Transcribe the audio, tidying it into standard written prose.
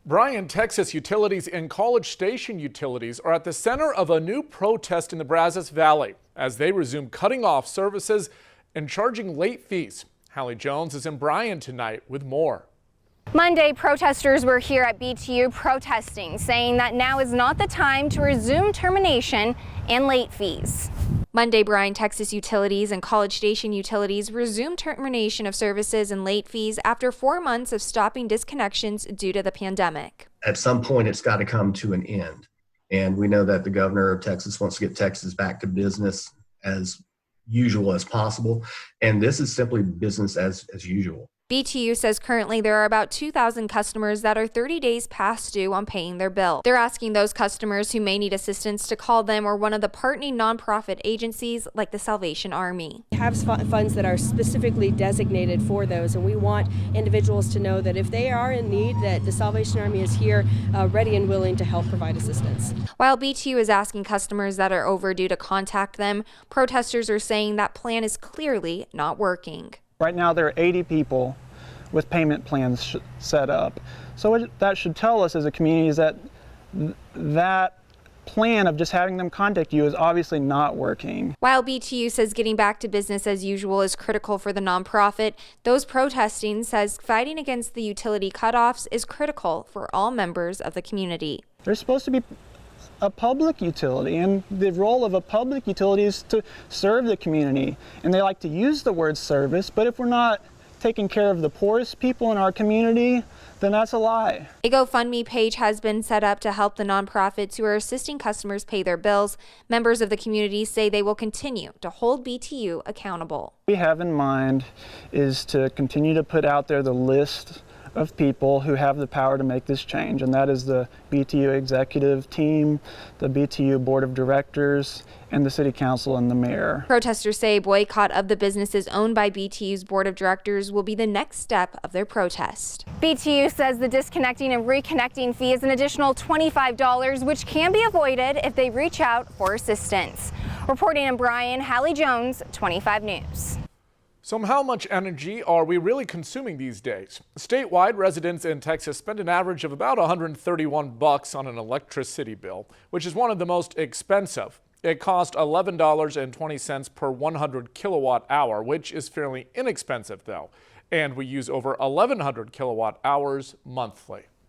Bryan, Texas utilities and College Station utilities are at the center of a new protest in the Brazos Valley as they resume cutting off services and charging late fees. Hallie Jones is in Bryan tonight with more. Monday, protesters were here at BTU protesting, saying that now is not the time to resume termination and late fees. Monday, Bryan, Texas utilities and College Station utilities resumed termination of services and late fees after 4 months of stopping disconnections due to the pandemic. At some point, it's got to come to an end. And we know that the governor of Texas wants to get Texas back to business as usual as possible. And this is simply business as usual. BTU says currently there are about 2,000 customers that are 30 days past due on paying their bill. They're asking those customers who may need assistance to call them or one of the partnering nonprofit agencies like the Salvation Army. We have funds that are specifically designated for those, and we want individuals to know that if they are in need, that the Salvation Army is here ready and willing to help provide assistance. While BTU is asking customers that are overdue to contact them, protesters are saying that plan is clearly not working. Right now there are 80 people with payment plans set up. So what that should tell us as a community is that that plan of just having them contact you is obviously not working. While BTU says getting back to business as usual is critical for the nonprofit, those protesting says fighting against the utility cutoffs is critical for all members of the community. There's supposed to be a public utility, and the role of a public utility is to serve the community. And they like to use the word service, but if we're not taking care of the poorest people in our community, then that's a lie. A GoFundMe page has been set up to help the nonprofits who are assisting customers pay their bills. Members of the community say they will continue to hold BTU accountable. What we have in mind is to continue to put out there the list of people who have the power to make this change, and that is the BTU executive team, the BTU board of directors, and the city council and the mayor. Protesters say a boycott of the businesses owned by BTU's board of directors will be the next step of their protest. BTU says the disconnecting and reconnecting fee is an additional $25, which can be avoided if they reach out for assistance. Reporting in Bryan, Hallie Jones, 25 News. So how much energy are we really consuming these days? Statewide, residents in Texas spend an average of about $131 on an electricity bill, which is one of the most expensive. It costs $11.20 per 100 kilowatt hour, which is fairly inexpensive though. And we use over 1,100 kilowatt hours monthly.